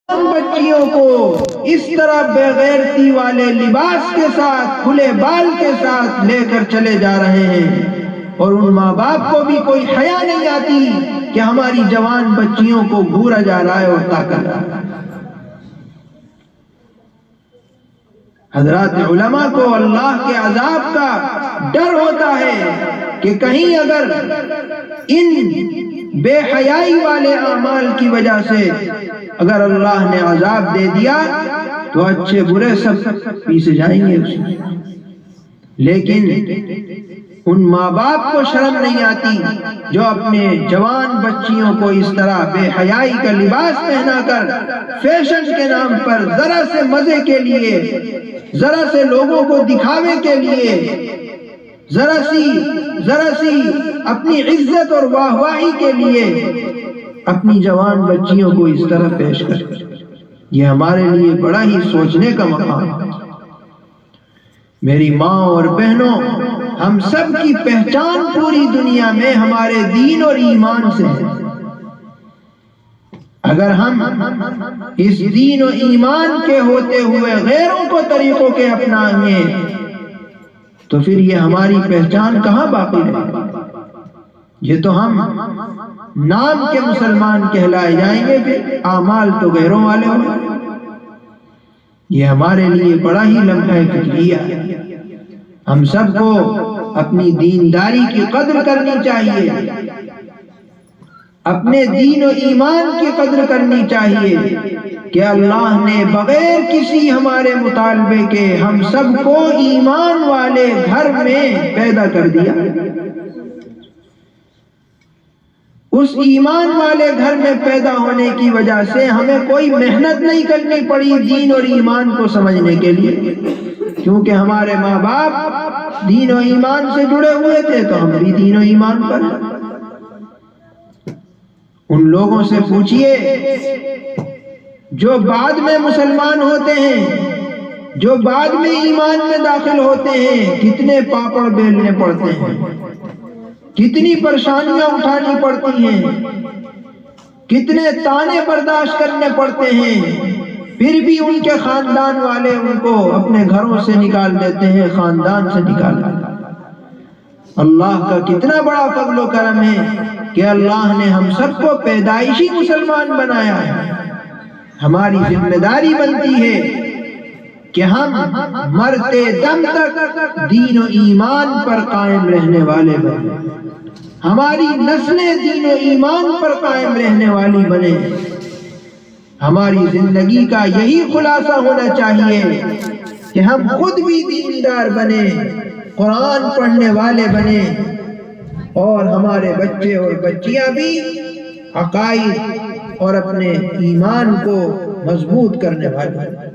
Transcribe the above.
بچیوں کو اس طرح بےغیرتی والے لباس کے ساتھ کھلے بال کے ساتھ لے کر چلے جا رہے ہیں، اور ان ماں باپ کو بھی کوئی حیا نہیں آتی کہ ہماری جوان بچیوں کو گھورا جا رہا ہے اور تاکا جا رہا ہے۔ حضرات علماء کو اللہ کے عذاب کا ڈر ہوتا ہے کہ کہیں اگر ان بے حیائی والے اعمال کی وجہ سے اگر اللہ نے عذاب دے دیا تو اچھے برے سب پیچھے جائیں گے اس میں۔ لیکن ان ماں باپ کو شرم نہیں آتی جو اپنے جوان بچیوں کو اس طرح بے حیائی کا لباس پہنا کر فیشن کے نام پر ذرا سے مزے کے لیے، ذرا سے لوگوں کو دکھاوے کے لیے، ذرا سی اپنی عزت اور واہواہی کے لیے اپنی جوان بچیوں کو اس طرح پیش کرتے۔ یہ ہمارے لیے بڑا ہی سوچنے کا مقام ہے۔ میری ماں اور بہنوں، ہم سب کی پہچان پوری دنیا میں ہمارے دین اور ایمان سے ہے۔ اگر ہم اس دین و ایمان کے ہوتے ہوئے غیروں کو طریقوں کے اپنائیں گے تو پھر یہ ہماری پہچان کہاں باقی رہے؟ یہ تو ہم نام کے مسلمان کہلائے جائیں گے، پھر اعمال تو غیروں والے ہوں گے۔ یہ ہمارے لیے بڑا ہی لمحہ فکریہ ہے۔ ہم سب کو اپنی دینداری کی قدر کرنی چاہیے، اپنے دین و ایمان کی قدر کرنی چاہیے کہ اللہ نے بغیر کسی ہمارے مطالبے کے ہم سب کو ایمان والے گھر میں پیدا کر دیا۔ اس ایمان والے گھر میں پیدا ہونے کی وجہ سے ہمیں کوئی محنت نہیں کرنی پڑی دین اور ایمان کو سمجھنے کے لیے، کیونکہ ہمارے ماں باپ دین و ایمان سے جڑے ہوئے تھے تو ہم بھی دین و ایمان پر۔ ان لوگوں سے پوچھئے جو بعد میں مسلمان ہوتے ہیں، جو بعد میں ایمان میں داخل ہوتے ہیں، کتنے پاپڑ بیلنے پڑتے ہیں، کتنی پریشانیاں اٹھانی پڑتی ہیں، کتنے تانے برداشت کرنے پڑتے ہیں، پھر بھی ان کے خاندان والے ان کو اپنے گھروں سے نکال دیتے ہیں، خاندان سے نکال دیتے ہیں۔ اللہ کا کتنا بڑا فضل و کرم ہے کہ اللہ نے ہم سب کو پیدائشی مسلمان بنایا ہے۔ ہماری ذمہ داری بنتی ہے کہ ہم مرتے دم تک دین و ایمان پر قائم رہنے والے بنیں، ہماری نسلیں دین و ایمان پر قائم رہنے والی بنے۔ ہماری زندگی کا یہی خلاصہ ہونا چاہیے کہ ہم خود بھی دیندار بنے، قرآن پڑھنے والے بنے، اور ہمارے بچے اور بچیاں بھی عقائد اور اپنے ایمان کو مضبوط کرنے والے بنے۔